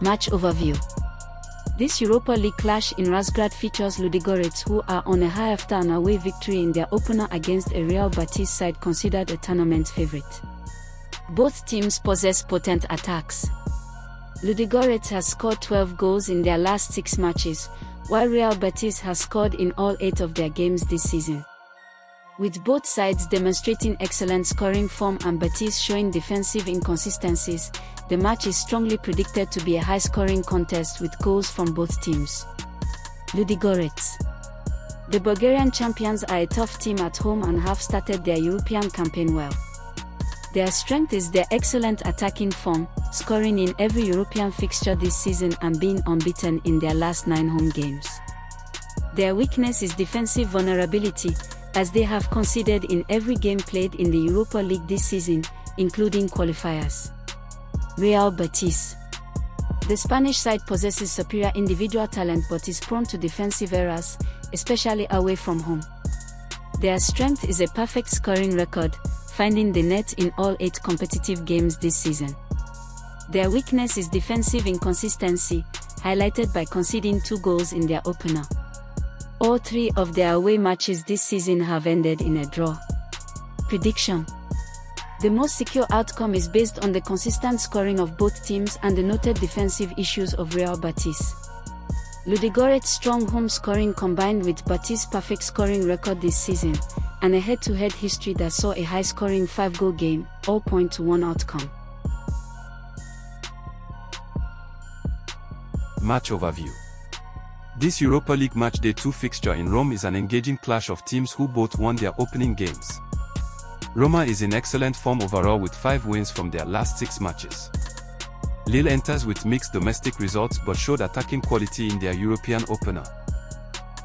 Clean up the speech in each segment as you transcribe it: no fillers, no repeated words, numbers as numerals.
Match overview. This Europa League clash in Razgrad features Ludogorets, who are on a high after an away victory in their opener against a Real Betis side considered a tournament favourite. Both teams possess potent attacks. Ludogorets has scored 12 goals in their last 6 matches, while Real Betis has scored in all 8 of their games this season. With both sides demonstrating excellent scoring form and Betis showing defensive inconsistencies, the match is strongly predicted to be a high-scoring contest with goals from both teams. Ludogorets. The Bulgarian champions are a tough team at home and have started their European campaign well. Their strength is their excellent attacking form, scoring in every European fixture this season and being unbeaten in their last 9 home games. Their weakness is defensive vulnerability, as they have conceded in every game played in the Europa League this season, including qualifiers. Real Betis. The Spanish side possesses superior individual talent but is prone to defensive errors, especially away from home. Their strength is a perfect scoring record, finding the net in all 8 competitive games this season. Their weakness is defensive inconsistency, highlighted by conceding 2 goals in their opener. All 3 of their away matches this season have ended in a draw. Prediction. The most secure outcome is based on the consistent scoring of both teams and the noted defensive issues of Real Betis. Ludogorets' strong home scoring combined with Betis' perfect scoring record this season, and a head-to-head history that saw a high-scoring 5-goal game, all point to one outcome. Match overview. This Europa League Match Day 2 fixture in Rome is an engaging clash of teams who both won their opening games. Roma is in excellent form overall with 5 wins from their last 6 matches. Lille enters with mixed domestic results but showed attacking quality in their European opener.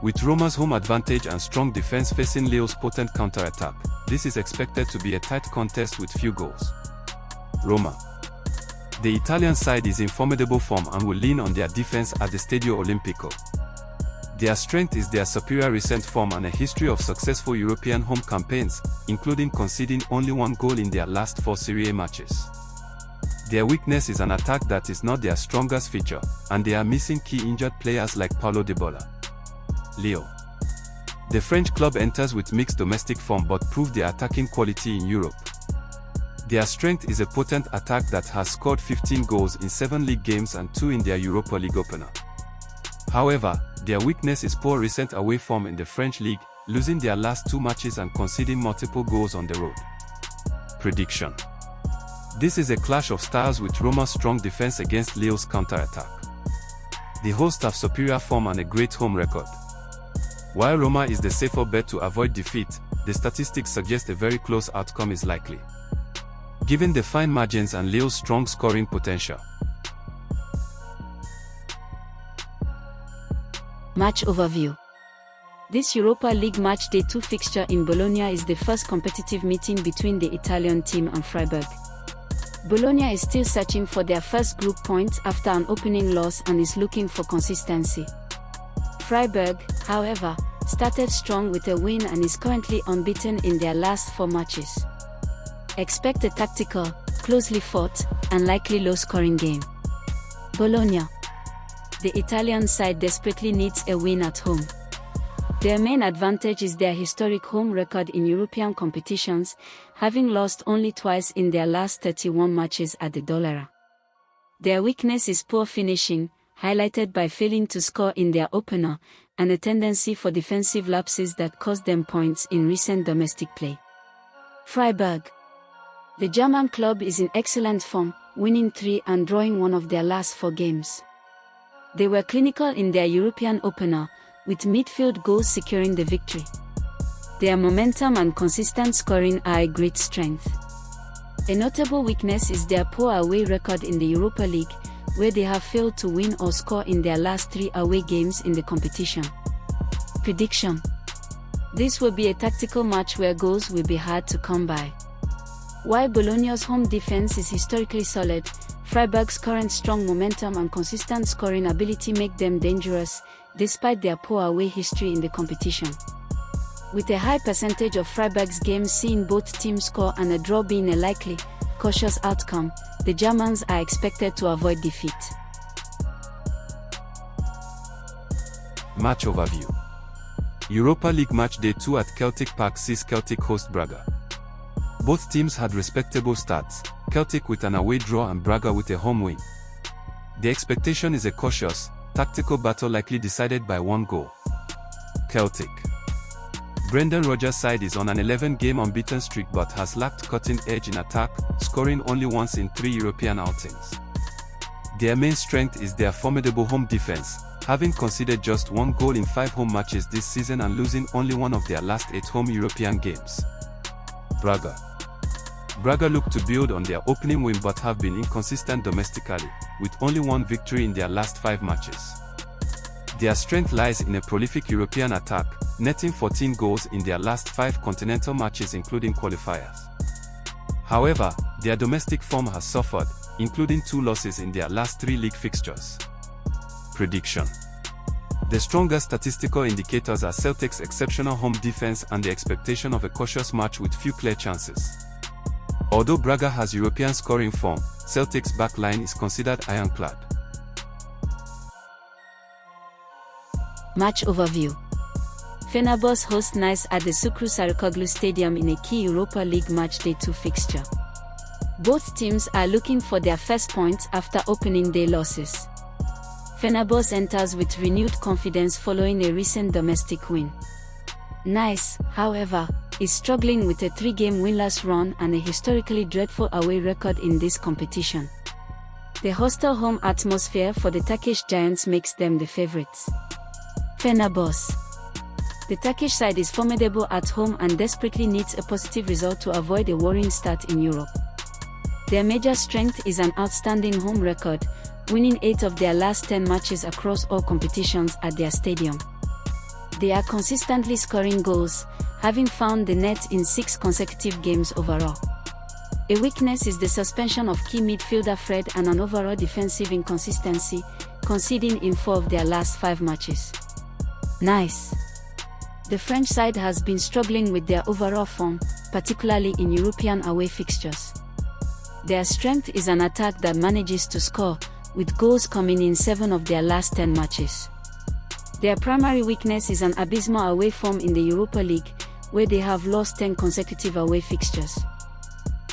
With Roma's home advantage and strong defense facing Lille's potent counter-attack, this is expected to be a tight contest with few goals. Roma. The Italian side is in formidable form and will lean on their defense at the Stadio Olimpico. Their strength is their superior recent form and a history of successful European home campaigns, including conceding only 1 goal in their last 4 Serie A matches. Their weakness is an attack that is not their strongest feature, and they are missing key injured players like Paulo Dybala. Lyon. The French club enters with mixed domestic form but proved their attacking quality in Europe. Their strength is a potent attack that has scored 15 goals in 7 league games and 2 in their Europa League opener. However, their weakness is poor recent away form in the French league, losing their last 2 matches and conceding multiple goals on the road. Prediction. This is a clash of styles with Roma's strong defense against Lille's counter-attack. The hosts have superior form and a great home record. While Roma is the safer bet to avoid defeat, the statistics suggest a very close outcome is likely, given the fine margins and Lille's strong scoring potential. Match overview. This Europa League Match Day 2 fixture in Bologna is the first competitive meeting between the Italian team and Freiburg. Bologna is still searching for their first group points after an opening loss and is looking for consistency. Freiburg, however, started strong with a win and is currently unbeaten in their last 4 matches. Expect a tactical, closely fought, and likely low-scoring game. Bologna. The Italian side desperately needs a win at home. Their main advantage is their historic home record in European competitions, having lost only twice in their last 31 matches at the Dollera. Their weakness is poor finishing, highlighted by failing to score in their opener, and a tendency for defensive lapses that cost them points in recent domestic play. Freiburg. The German club is in excellent form, winning 3 and drawing 1 of their last 4 games. They were clinical in their European opener, with midfield goals securing the victory. Their momentum and consistent scoring are a great strength. A notable weakness is their poor away record in the Europa League, where they have failed to win or score in their last 3 away games in the competition. Prediction. This will be a tactical match where goals will be hard to come by. While Bologna's home defense is historically solid, Freiburg's current strong momentum and consistent scoring ability make them dangerous, despite their poor away history in the competition. With a high percentage of Freiburg's games seeing both teams score and a draw being a likely, cautious outcome, the Germans are expected to avoid defeat. Match overview. Europa League match day 2 at Celtic Park sees Celtic host Braga. Both teams had respectable starts, Celtic with an away draw and Braga with a home win. The expectation is a cautious, tactical battle likely decided by one goal. Celtic. Brendan Rodgers' side is on an 11-game unbeaten streak but has lacked cutting edge in attack, scoring only once in 3 European outings. Their main strength is their formidable home defense, having conceded just 1 goal in 5 home matches this season and losing only one of their last 8 home European games. Braga. Braga look to build on their opening win but have been inconsistent domestically, with only 1 victory in their last 5 matches. Their strength lies in a prolific European attack, netting 14 goals in their last 5 continental matches including qualifiers. However, their domestic form has suffered, including 2 losses in their last 3 league fixtures. Prediction. The stronger statistical indicators are Celtic's exceptional home defense and the expectation of a cautious match with few clear chances. Although Braga has European scoring form, Celtic's backline is considered ironclad. Match overview. Fenerbahce host Nice at the Şükrü Saracoğlu Stadium in a key Europa League match day 2 fixture. Both teams are looking for their first points after opening day losses. Fenerbahce enters with renewed confidence following a recent domestic win. Nice, however, is struggling with a 3-game winless run and a historically dreadful away record in this competition. The hostile home atmosphere for the Turkish giants makes them the favourites. Fenerbahce. The Turkish side is formidable at home and desperately needs a positive result to avoid a worrying start in Europe. Their major strength is an outstanding home record, winning 8 of their last 10 matches across all competitions at their stadium. They are consistently scoring goals, having found the net in 6 consecutive games overall. A weakness is the suspension of key midfielder Fred and an overall defensive inconsistency, conceding in 4 of their last 5 matches. Nice. The French side has been struggling with their overall form, particularly in European away fixtures. Their strength is an attack that manages to score, with goals coming in 7 of their last 10 matches. Their primary weakness is an abysmal away form in the Europa League, where they have lost 10 consecutive away fixtures.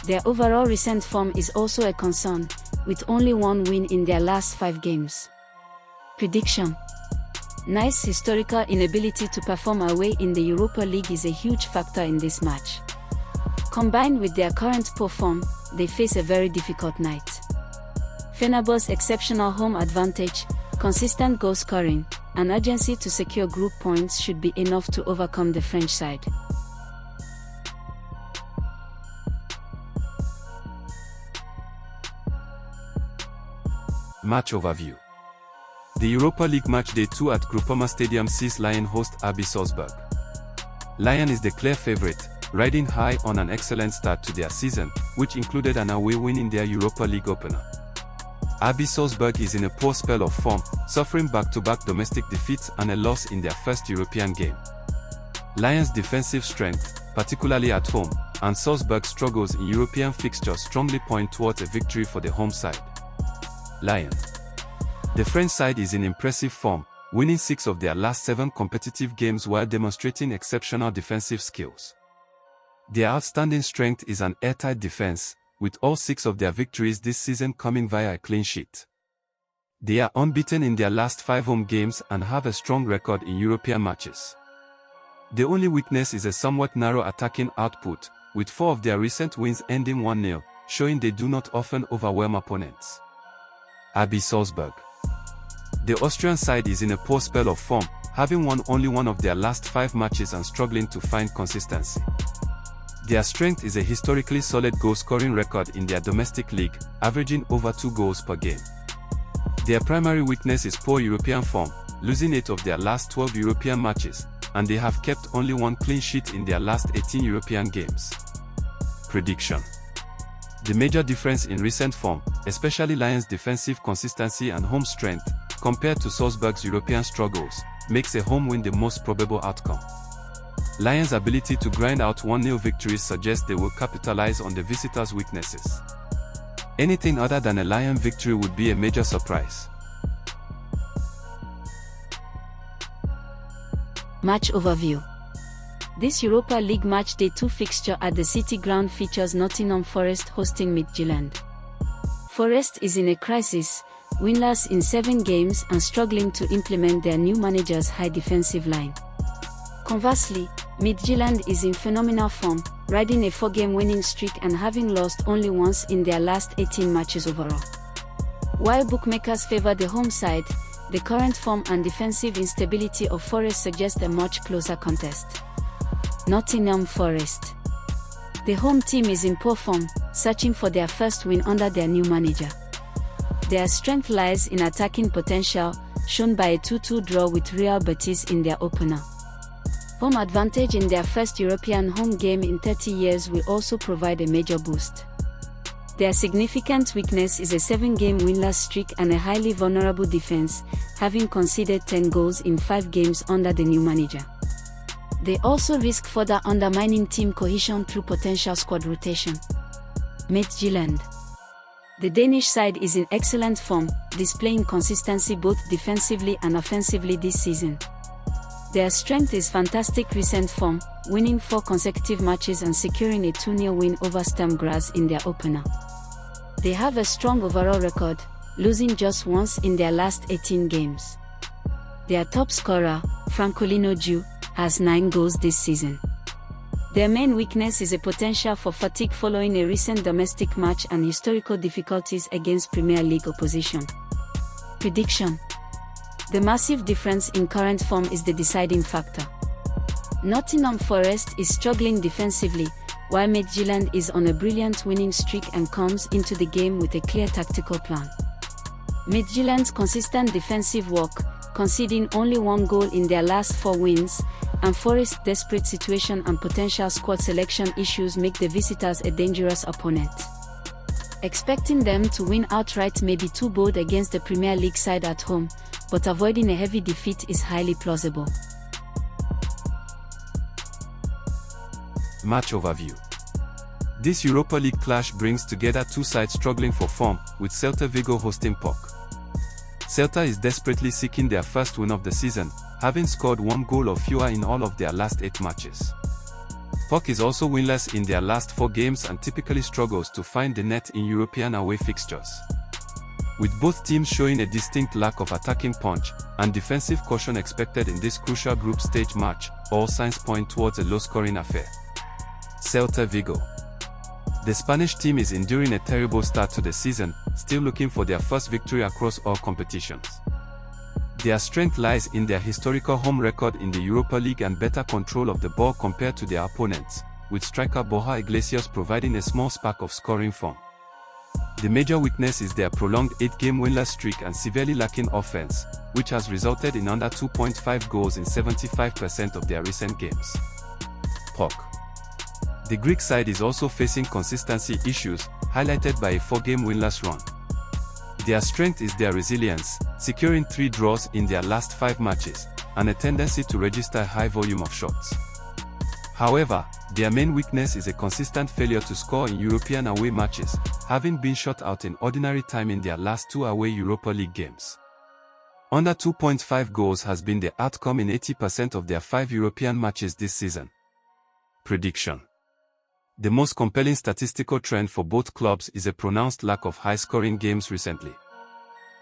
Their overall recent form is also a concern, with only 1 win in their last 5 games. Prediction. Nice's historical inability to perform away in the Europa League is a huge factor in this match. Combined with their current poor form, they face a very difficult night. Fenerbahce's exceptional home advantage, consistent goal scoring, and urgency to secure group points should be enough to overcome the French side. Match overview. The Europa League match day 2 at Groupama Stadium sees Lyon host RB Salzburg. Lyon is the clear favourite, riding high on an excellent start to their season, which included an away win in their Europa League opener. RB Salzburg is in a poor spell of form, suffering back-to-back domestic defeats and a loss in their first European game. Lyon's defensive strength, particularly at home, and Salzburg's struggles in European fixtures strongly point towards a victory for the home side. Lyon. The French side is in impressive form, winning 6 of their last 7 competitive games while demonstrating exceptional defensive skills. Their outstanding strength is an airtight defense, with all 6 of their victories this season coming via a clean sheet. They are unbeaten in their last 5 home games and have a strong record in European matches. The only weakness is a somewhat narrow attacking output, with 4 of their recent wins ending 1-0, showing they do not often overwhelm opponents. RB Salzburg. The Austrian side is in a poor spell of form, having won only 1 of their last 5 matches and struggling to find consistency. Their strength is a historically solid goal-scoring record in their domestic league, averaging over 2 goals per game. Their primary weakness is poor European form, losing 8 of their last 12 European matches, and they have kept only 1 clean sheet in their last 18 European games. Prediction. The major difference in recent form, especially Lyon's defensive consistency and home strength, compared to Salzburg's European struggles, makes a home win the most probable outcome. Lyon's ability to grind out 1-0 victories suggests they will capitalize on the visitors' weaknesses. Anything other than a Lyon victory would be a major surprise. Match overview. This Europa League match day 2 fixture at the City Ground features Nottingham Forest hosting Midtjylland. Forest is in a crisis, winless in 7 games and struggling to implement their new manager's high defensive line. Conversely, Midtjylland is in phenomenal form, riding a 4-game winning streak and having lost only once in their last 18 matches overall. While bookmakers favor the home side, the current form and defensive instability of Forest suggest a much closer contest. Nottingham Forest. The home team is in poor form, searching for their first win under their new manager. Their strength lies in attacking potential, shown by a 2-2 draw with Real Betis in their opener. Home advantage in their first European home game in 30 years will also provide a major boost. Their significant weakness is a 7-game winless streak and a highly vulnerable defense, having conceded 10 goals in 5 games under the new manager. They also risk further undermining team cohesion through potential squad rotation. Midtjylland. The Danish side is in excellent form, displaying consistency both defensively and offensively this season. Their strength is fantastic recent form, winning 4 consecutive matches and securing a 2-0 win over Sturm Graz in their opener. They have a strong overall record, losing just once in their last 18 games. Their top scorer, Francolino Ju, has 9 goals this season. Their main weakness is a potential for fatigue following a recent domestic match and historical difficulties against Premier League opposition. Prediction. The massive difference in current form is the deciding factor. Nottingham Forest is struggling defensively, while Midtjylland is on a brilliant winning streak and comes into the game with a clear tactical plan. Midtjylland's consistent defensive work, conceding only 1 goal in their last 4 wins, and Forest's desperate situation and potential squad selection issues make the visitors a dangerous opponent. Expecting them to win outright may be too bold against the Premier League side at home, but avoiding a heavy defeat is highly plausible. Match overview. This Europa League clash brings together 2 sides struggling for form, with Celta Vigo hosting PAOK. Celta is desperately seeking their first win of the season, having scored 1 goal or fewer in all of their last 8 matches. PAOK is also winless in their last 4 games and typically struggles to find the net in European away fixtures. With both teams showing a distinct lack of attacking punch and defensive caution expected in this crucial group stage match, all signs point towards a low-scoring affair. Celta Vigo. The Spanish team is enduring a terrible start to the season, still looking for their first victory across all competitions. Their strength lies in their historical home record in the Europa League and better control of the ball compared to their opponents, with striker Borja Iglesias providing a small spark of scoring form. The major weakness is their prolonged 8-game winless streak and severely lacking offense, which has resulted in under 2.5 goals in 75% of their recent games. PAOK. The Greek side is also facing consistency issues, highlighted by a 4-game winless run. Their strength is their resilience, securing 3 draws in their last 5 matches, and a tendency to register a high volume of shots. However, their main weakness is a consistent failure to score in European away matches, having been shut out in ordinary time in their last 2 away Europa League games. Under 2.5 goals has been the outcome in 80% of their 5 European matches this season. Prediction. The most compelling statistical trend for both clubs is a pronounced lack of high-scoring games recently.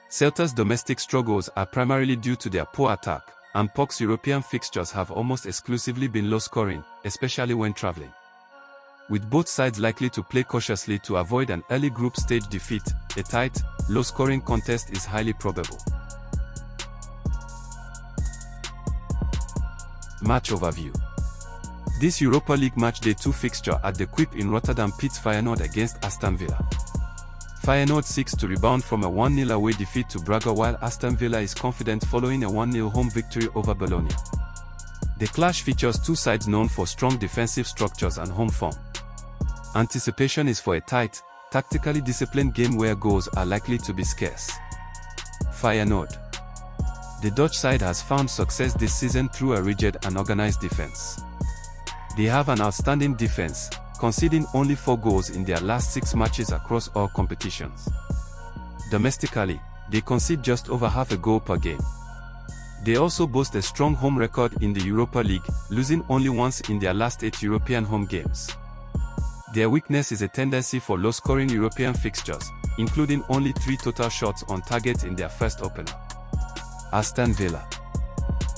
Celta's domestic struggles are primarily due to their poor attack, and PAOK's European fixtures have almost exclusively been low-scoring, especially when traveling. With both sides likely to play cautiously to avoid an early group stage defeat, a tight, low-scoring contest is highly probable. Match overview. This Europa League match day 2 fixture at the Kyiv in Rotterdam pits Feyenoord against Aston Villa. Feyenoord seeks to rebound from a 1-0 away defeat to Braga while Aston Villa is confident following a 1-0 home victory over Bologna. The clash features 2 sides known for strong defensive structures and home form. Anticipation is for a tight, tactically disciplined game where goals are likely to be scarce. Feyenoord. The Dutch side has found success this season through a rigid and organized defense. They have an outstanding defense, conceding only 4 goals in their last 6 matches across all competitions. Domestically, they concede just over half a goal per game. They also boast a strong home record in the Europa League, losing only once in their last 8 European home games. Their weakness is a tendency for low-scoring European fixtures, including only 3 total shots on target in their first opener. Aston Villa.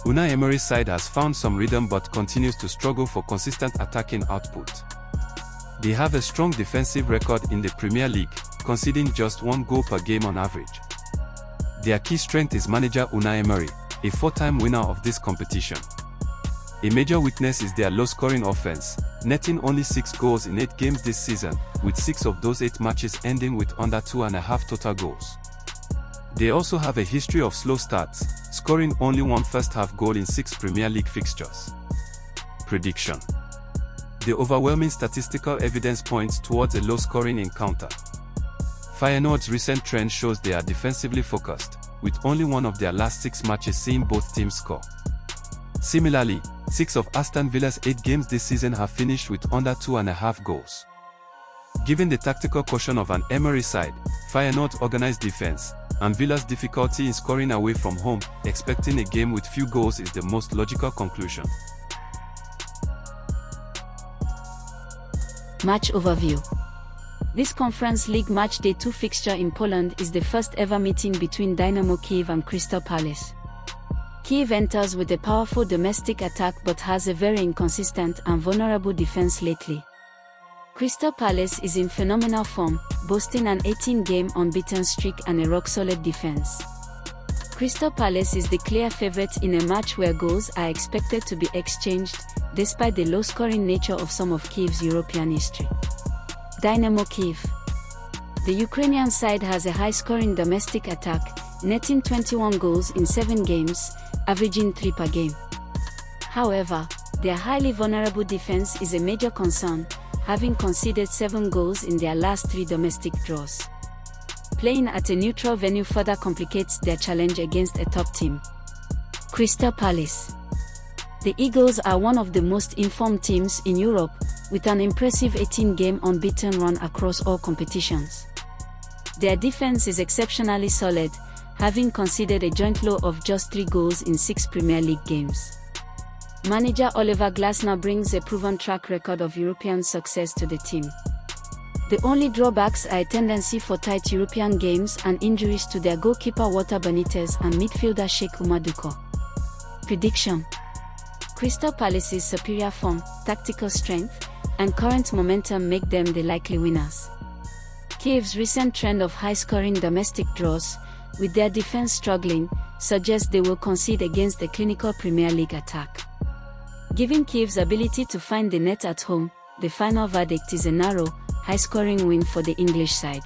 Unai Emery's side has found some rhythm but continues to struggle for consistent attacking output. They have a strong defensive record in the Premier League, conceding just 1 goal per game on average. Their key strength is manager Unai Emery, a 4-time winner of this competition. A major weakness is their low-scoring offense, netting only 6 goals in 8 games this season, with 6 of those 8 matches ending with under 2.5 total goals. They also have a history of slow starts, scoring only 1 first-half goal in 6 Premier League fixtures. Prediction. The overwhelming statistical evidence points towards a low-scoring encounter. Feyenoord's recent trend shows they are defensively focused, with only 1 of their last 6 matches seeing both teams score. Similarly, 6 of Aston Villa's 8 games this season have finished with under 2.5 goals. Given the tactical caution of an Emery side, Feyenoord's organized defense, and Villa's difficulty in scoring away from home, expecting a game with few goals is the most logical conclusion. Match overview. This Conference League Matchday 2 fixture in Poland is the first ever meeting between Dynamo Kyiv and Crystal Palace. Kyiv enters with a powerful domestic attack but has a very inconsistent and vulnerable defense lately. Crystal Palace is in phenomenal form, boasting an 18-game unbeaten streak and a rock-solid defense. Crystal Palace is the clear favourite in a match where goals are expected to be exchanged, despite the low-scoring nature of some of Kyiv's European history. Dynamo Kyiv. The Ukrainian side has a high-scoring domestic attack, netting 21 goals in 7 games, averaging 3 per game. However, their highly vulnerable defense is a major concern, having conceded 7 goals in their last 3 domestic draws. Playing at a neutral venue further complicates their challenge against a top team. Crystal Palace. The Eagles are one of the most informed teams in Europe, with an impressive 18-game unbeaten run across all competitions. Their defense is exceptionally solid, having conceded a joint low of just 3 goals in 6 Premier League games. Manager Oliver Glasner brings a proven track record of European success to the team. The only drawbacks are a tendency for tight European games and injuries to their goalkeeper Walter Benitez and midfielder Sheikh Umaduko. Prediction. Crystal Palace's superior form, tactical strength, and current momentum make them the likely winners. Kyiv's recent trend of high-scoring domestic draws, with their defense struggling, suggests they will concede against a clinical Premier League attack. Given Kyiv's ability to find the net at home, the final verdict is a narrow, high-scoring win for the English side.